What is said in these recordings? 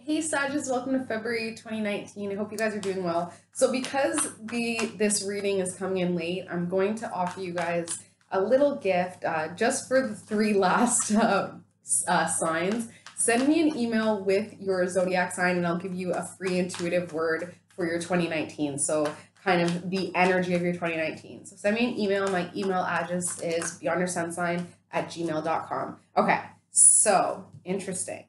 Hey Sagittarius, welcome to February 2019. I hope you guys are doing well. So because this reading is coming in late, I'm going to offer you guys a little gift just for the three last signs. Send me an email with your zodiac sign and I'll give you a free intuitive word for your 2019. So kind of the energy of your 2019. So send me an email. My email address is BeyondYourSunSign@gmail.com. Okay, so interesting.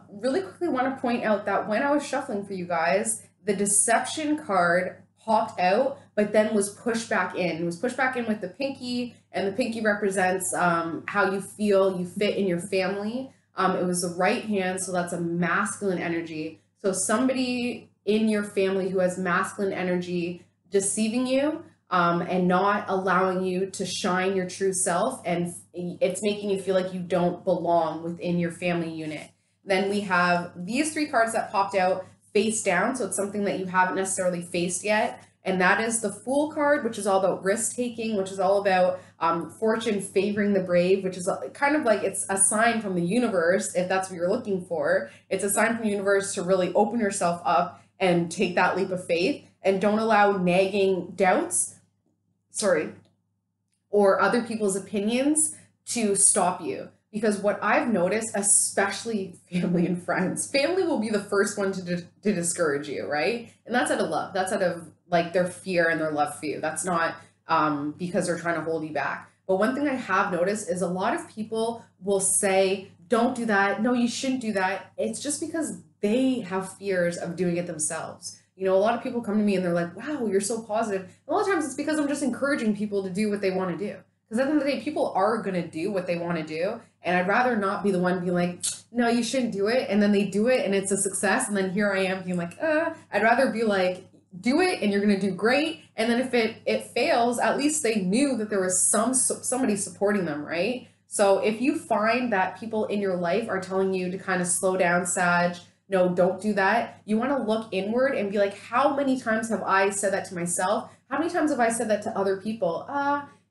Really quickly want to point out that when I was shuffling for you guys, the deception card popped out, but then was pushed back in. It was pushed back in with the pinky, and the pinky represents how you feel you fit in your family. It was the right hand, so that's a masculine energy. So somebody in your family who has masculine energy deceiving you and not allowing you to shine your true self, and it's making you feel like you don't belong within your family unit. Then we have these three cards that popped out face down. So it's something that you haven't necessarily faced yet. And that is the Fool card, which is all about risk taking, which is all about fortune favoring the brave, which is kind of like it's a sign from the universe, if that's what you're looking for. It's a sign from the universe to really open yourself up and take that leap of faith and don't allow nagging doubts, or other people's opinions to stop you. Because what I've noticed, especially family and friends, family will be the first one to discourage you, right? And that's out of love. That's out of like their fear and their love for you. That's not because they're trying to hold you back. But one thing I have noticed is a lot of people will say, don't do that. No, you shouldn't do that. It's just because they have fears of doing it themselves. You know, a lot of people come to me and they're like, wow, you're so positive. And a lot of times it's because I'm just encouraging people to do what they want to do. Because at the end of the day, people are going to do what they want to do. And I'd rather not be the one being like, no, you shouldn't do it. And then they do it and it's a success. And then here I am being like, I'd rather be like, do it and you're going to do great. And then if it fails, at least they knew that there was somebody supporting them, right? So if you find that people in your life are telling you to kind of slow down, Sag, no, don't do that. You want to look inward and be like, how many times have I said that to myself? How many times have I said that to other people?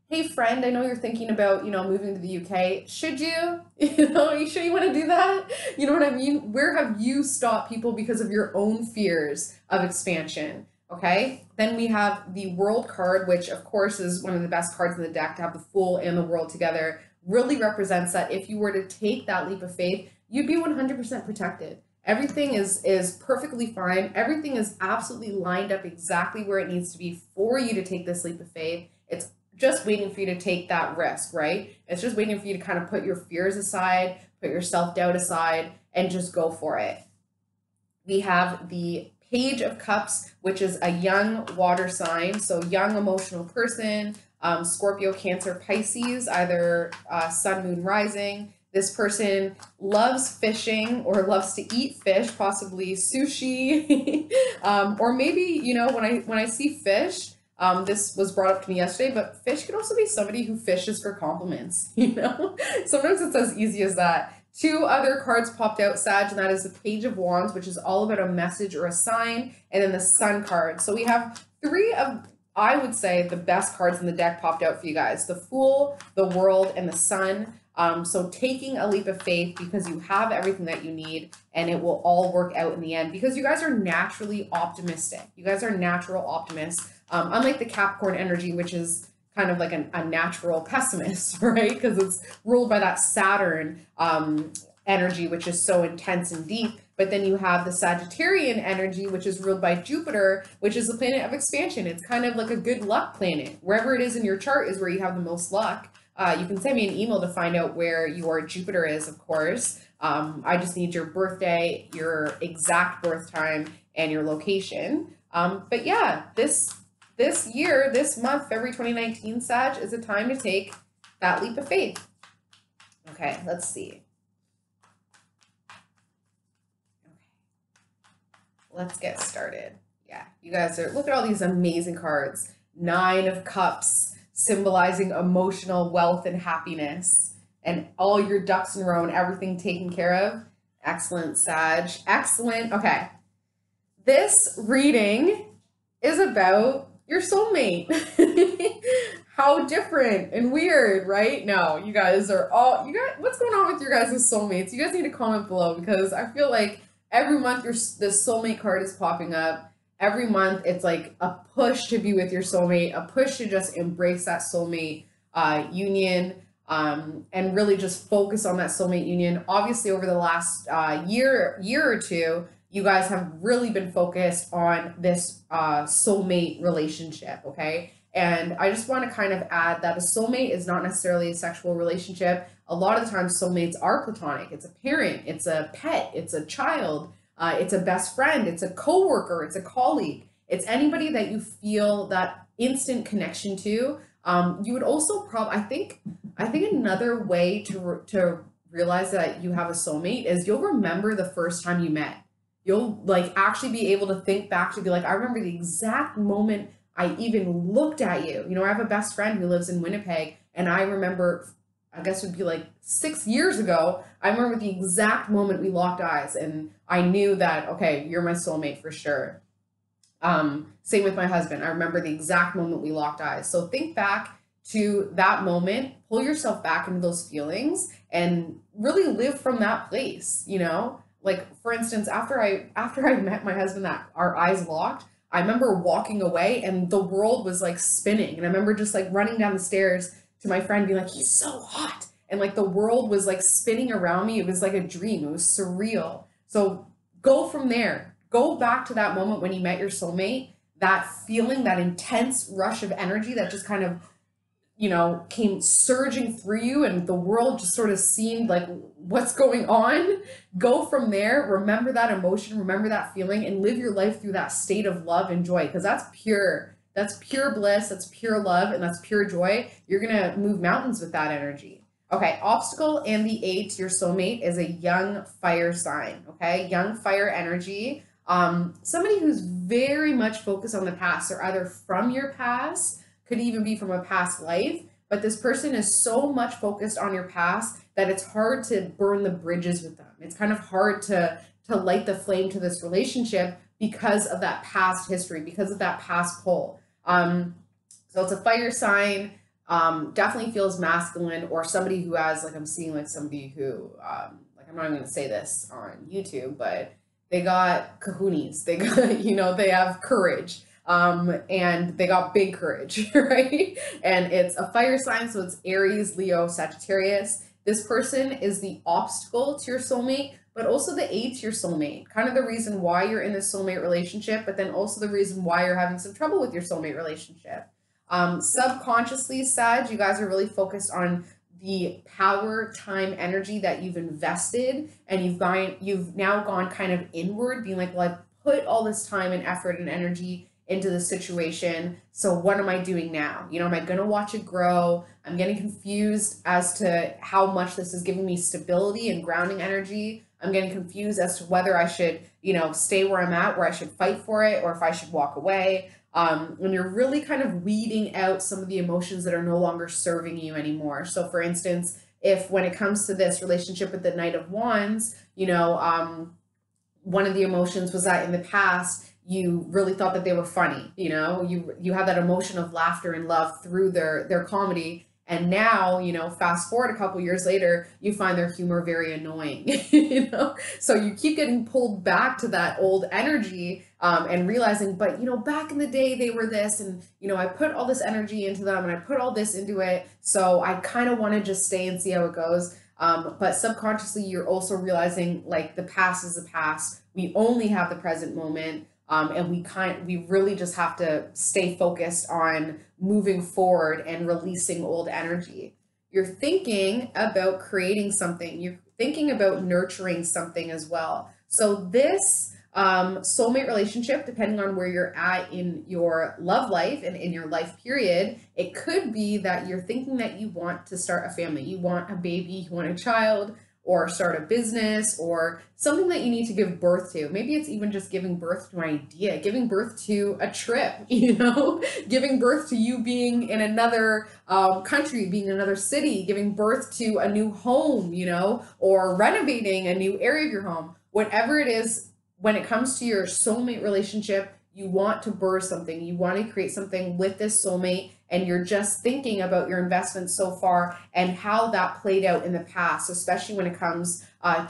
Hey friend, I know you're thinking about, moving to the UK. Should you? You sure you want to do that? You know what I mean? Where have you stopped people because of your own fears of expansion? Okay. Then we have the World card, which of course is one of the best cards in the deck. To have the Fool and the World together really represents that if you were to take that leap of faith, you'd be 100% protected. Everything is perfectly fine. Everything is absolutely lined up exactly where it needs to be for you to take this leap of faith. It's just waiting for you to take that risk, right? It's just waiting for you to kind of put your fears aside, put your self-doubt aside, and just go for it. We have the Page of Cups, which is a young water sign. So young emotional person, Scorpio, Cancer, Pisces, either sun, moon, rising. This person loves fishing or loves to eat fish, possibly sushi, or maybe, when I see fish, this was brought up to me yesterday, but fish could also be somebody who fishes for compliments, Sometimes it's as easy as that. Two other cards popped out, Sag, and that is the Page of Wands, which is all about a message or a sign, and then the Sun card. So we have three of, I would say, the best cards in the deck popped out for you guys. The Fool, the World, and the Sun. So taking a leap of faith because you have everything that you need and it will all work out in the end because you guys are naturally optimistic. You guys are natural optimists. Unlike the Capricorn energy, which is kind of like a natural pessimist, right? Because it's ruled by that Saturn energy, which is so intense and deep. But then you have the Sagittarian energy, which is ruled by Jupiter, which is the planet of expansion. It's kind of like a good luck planet. Wherever it is in your chart is where you have the most luck. You can send me an email to find out where your Jupiter is, of course. I just need your birthday, your exact birth time, and your location. But yeah, this year, this month, February 2019, Sag, is a time to take that leap of faith. Okay, let's see. Okay. Let's get started. Yeah, you guys look at all these amazing cards. 9 of Cups, symbolizing emotional wealth and happiness, and all your ducks in a row and everything taken care of. Excellent, Sag. Excellent. Okay. This reading is about your soulmate. How different and weird, right? No, you guys, what's going on with your guys' soulmates? You guys need to comment below because I feel like Every month the soulmate card is popping up. Every month it's like a push to be with your soulmate, a push to just embrace that soulmate union, and really just focus on that soulmate union. Obviously, over the last year or two, you guys have really been focused on this soulmate relationship, okay? And I just want to kind of add that a soulmate is not necessarily a sexual relationship. A lot of the times, soulmates are platonic. It's a parent, it's a pet, it's a child, it's a best friend, it's a coworker, it's a colleague. It's anybody that you feel that instant connection to. You would also I think another way to realize that you have a soulmate is you'll remember the first time you met. You'll like actually be able to think back to be like, I remember the exact moment I even looked at you. You know, I have a best friend who lives in Winnipeg, and I remember, I guess it would be like 6 years ago, I remember the exact moment we locked eyes, and I knew that, okay, you're my soulmate for sure. Same with my husband. I remember the exact moment we locked eyes. So think back to that moment, pull yourself back into those feelings, and really live from that place, you know? Like, for instance, after I met my husband, that our eyes locked, I remember walking away and the world was like spinning. And I remember just like running down the stairs to my friend being like, he's so hot. And like the world was like spinning around me. It was like a dream. It was surreal. So go from there. Go back to that moment when you met your soulmate, that feeling, that intense rush of energy that just kind of, you know, came surging through you, and the world just sort of seemed like, what's going on? Go from there, remember that emotion, remember that feeling, and live your life through that state of love and joy, because that's pure bliss, that's pure love, and that's pure joy. You're gonna move mountains with that energy. Okay, obstacle and the 8, your soulmate is a young fire sign, okay? Young fire energy. Somebody who's very much focused on the past, or either from your past, could even be from a past life, but this person is so much focused on your past that it's hard to burn the bridges with them. It's kind of hard to light the flame to this relationship because of that past history, because of that past pull. So it's a fire sign, definitely feels masculine, or somebody who has, like, I'm seeing like somebody who, like, I'm not even gonna say this on YouTube, but they got kahunas, they got, you know, they have courage. And they got big courage, right? And it's a fire sign, so it's Aries, Leo, Sagittarius. This person is the obstacle to your soulmate, but also the 8 to your soulmate. Kind of the reason why you're in this soulmate relationship, but then also the reason why you're having some trouble with your soulmate relationship. Subconsciously, Sag, you guys are really focused on the power, time, energy that you've invested, and you've now gone kind of inward, being like, well, I've put all this time and effort and energy into the situation. So what am I doing now? You know, am I going to watch it grow? I'm getting confused as to how much this is giving me stability and grounding energy. I'm getting confused as to whether I should, you know, stay where I'm at, where I should fight for it, or if I should walk away. When you're really kind of weeding out some of the emotions that are no longer serving you anymore. So for instance, if when it comes to this relationship with the Knight of Wands, you know, one of the emotions was that in the past, you really thought that they were funny, you know, you had that emotion of laughter and love through their comedy. And now, you know, fast forward a couple years later, you find their humor very annoying, you know, so you keep getting pulled back to that old energy, and realizing, but, you know, back in the day they were this, and, you know, I put all this energy into them and I put all this into it. So I kind of want to just stay and see how it goes. But subconsciously, you're also realizing, like, the past is the past. We only have the present moment. And we really just have to stay focused on moving forward and releasing old energy. You're thinking about creating something. You're thinking about nurturing something as well. So this soulmate relationship, depending on where you're at in your love life and in your life period, it could be that you're thinking that you want to start a family. You want a baby, you want a child, or start a business, or something that you need to give birth to. Maybe it's even just giving birth to an idea, giving birth to a trip, you know, giving birth to you being in another country, being in another city, giving birth to a new home, you know, or renovating a new area of your home. Whatever it is, when it comes to your soulmate relationship, You want to birth something. You want to create something with this soulmate, and you're just thinking about your investments so far and how that played out in the past, especially when it comes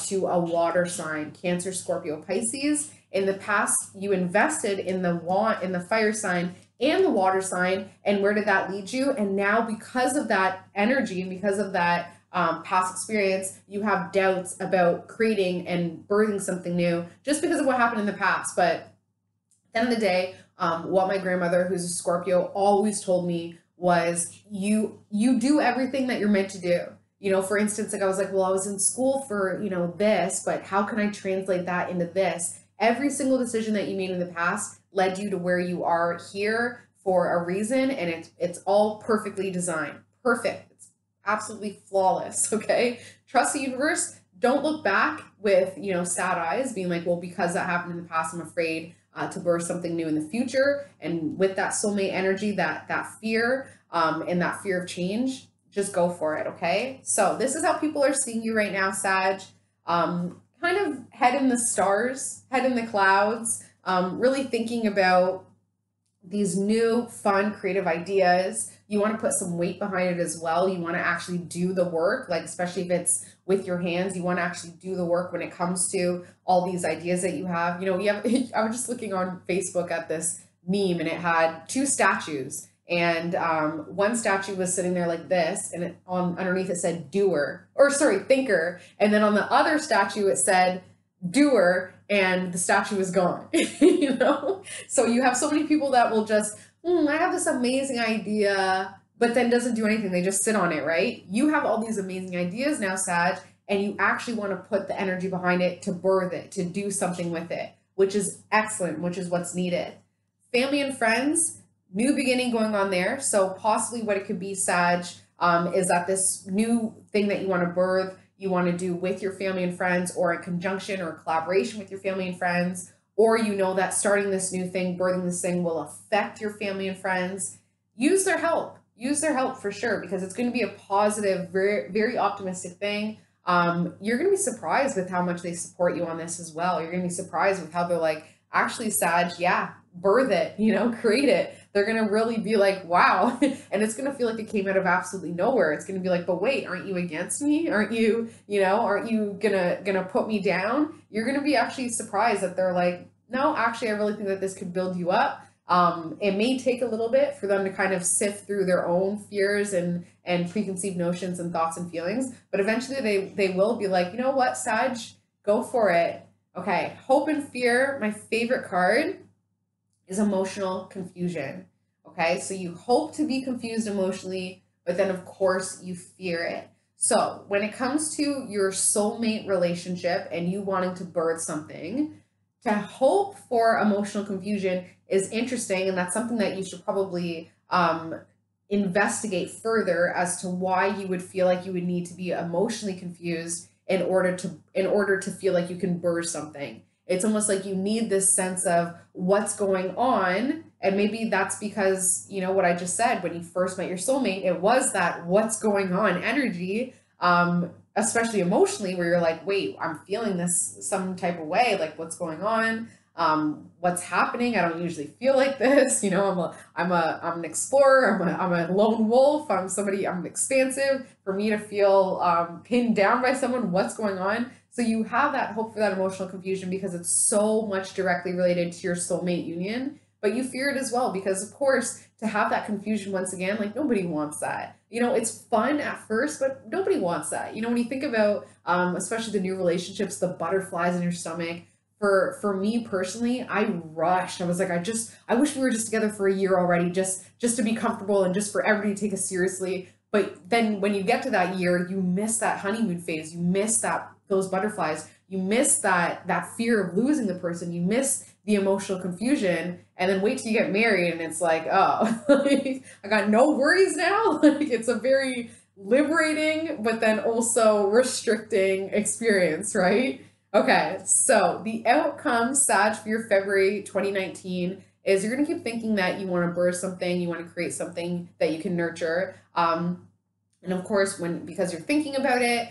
to a water sign, Cancer, Scorpio, Pisces. In the past, you invested in the fire sign and the water sign, and where did that lead you? And now, because of that energy and because of that past experience, you have doubts about creating and birthing something new just because of what happened in the past. But at the end of the day, what my grandmother, who's a Scorpio, always told me was you do everything that you're meant to do. You know, for instance, like I was like, well, I was in school for, you know, this, but how can I translate that into this? Every single decision that you made in the past led you to where you are here for a reason, and it's all perfectly designed. Perfect. Absolutely flawless. Okay. Trust the universe. Don't look back with, you know, sad eyes being like, well, because that happened in the past, I'm afraid to birth something new in the future. And with that soulmate energy, that fear and that fear of change, just go for it. Okay. So this is how people are seeing you right now, Sag. Kind of head in the stars, head in the clouds, really thinking about these new, fun, creative ideas. You want to put some weight behind it as well. You want to actually do the work, like especially if it's with your hands, you want to actually do the work when it comes to all these ideas that you have. You know, I was just looking on Facebook at this meme, and it had two statues, and one statue was sitting there like this, and underneath it said thinker. And then on the other statue, it said doer, and the statue is gone. You know, so you have so many people that will just, I have this amazing idea, but then doesn't do anything. They just sit on it, right? You have all these amazing ideas now, Sag, and you actually want to put the energy behind it to birth it, to do something with it, which is excellent, which is what's needed. Family and friends, new beginning going on there. So possibly what it could be, Sag, is that this new thing that you want to birth, you want to do with your family and friends, or in conjunction or collaboration with your family and friends, or you know that starting this new thing, birthing this thing will affect your family and friends. Use their help. Use their help for sure, because it's going to be a positive, very, very optimistic thing. You're going to be surprised with how much they support you on this as well. You're going to be surprised with how they're like, actually, Sag, yeah, birth it, you know, create it. They're going to really be like, wow. And it's going to feel like it came out of absolutely nowhere. It's going to be like, but wait, aren't you against me? Aren't you gonna put me down? You're going to be actually surprised that they're like, no, actually, I really think that this could build you up. It may take a little bit for them to kind of sift through their own fears and preconceived notions and thoughts and feelings, but eventually they will be like, you know what, Sag, go for it. Okay, hope and fear, my favorite card, is emotional confusion. Okay, so you hope to be confused emotionally, but then of course you fear it. So when it comes to your soulmate relationship and you wanting to birth something, to hope for emotional confusion is interesting, and that's something that you should probably investigate further as to why you would feel like you would need to be emotionally confused in order to feel like you can birth something. It's almost like you need this sense of what's going on, and maybe that's because, you know, what I just said, when you first met your soulmate, it was that what's going on energy, especially emotionally, where you're like, wait, I'm feeling this some type of way, like what's going on, what's happening? I don't usually feel like this, you know, I'm an explorer, I'm a lone wolf, I'm expansive. For me to feel pinned down by someone, what's going on? So you have that hope for that emotional confusion because it's so much directly related to your soulmate union, but you fear it as well because, of course, to have that confusion once again, like nobody wants that. You know, it's fun at first, but nobody wants that. You know, when you think about, especially the new relationships, the butterflies in your stomach, for me personally, I rushed. I was like, I wish we were just together for a year already, just to be comfortable and just for everybody to take us seriously. But then when you get to that year, you miss that honeymoon phase. You miss those butterflies. You miss that fear of losing the person. You miss the emotional confusion, and then wait till you get married and it's like, oh, I got no worries now. Like, it's a very liberating, but then also restricting experience, right? Okay, so the outcome, Sag, for your February 2019 is you're going to keep thinking that you want to birth something, you want to create something that you can nurture. And of course, because you're thinking about it,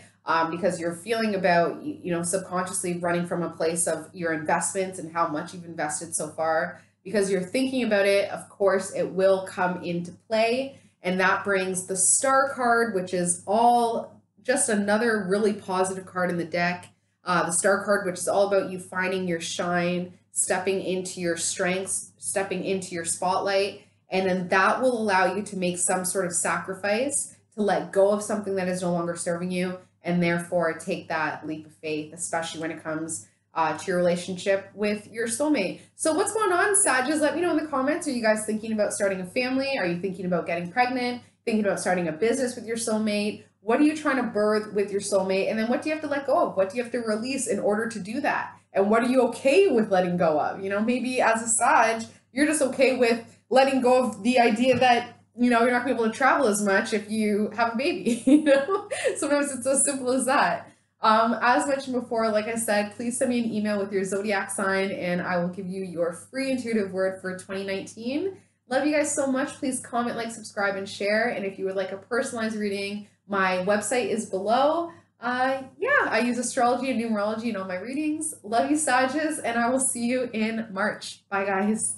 because you're feeling about, you know, subconsciously running from a place of your investments and how much you've invested so far, because you're thinking about it, of course, it will come into play. And that brings the Star card, which is all just another really positive card in the deck. The Star card, which is all about you finding your shine, stepping into your strengths, stepping into your spotlight. And then that will allow you to make some sort of sacrifice to let go of something that is no longer serving you, and therefore take that leap of faith, especially when it comes to your relationship with your soulmate. So what's going on, Sages? Let me know in the comments. Are you guys thinking about starting a family? Are you thinking about getting pregnant? Thinking about starting a business with your soulmate? What are you trying to birth with your soulmate? And then what do you have to let go of? What do you have to release in order to do that? And what are you okay with letting go of? You know, maybe as a Sag, you're just okay with letting go of the idea that, you know, you're not gonna be able to travel as much if you have a baby, you know? Sometimes it's as simple as that. As mentioned before, like I said, please send me an email with your zodiac sign and I will give you your free intuitive word for 2019. Love you guys so much. Please comment, like, subscribe, and share. And if you would like a personalized reading, my website is below. Yeah, I use astrology and numerology in all my readings. Love you, Sages, and I will see you in March. Bye, guys.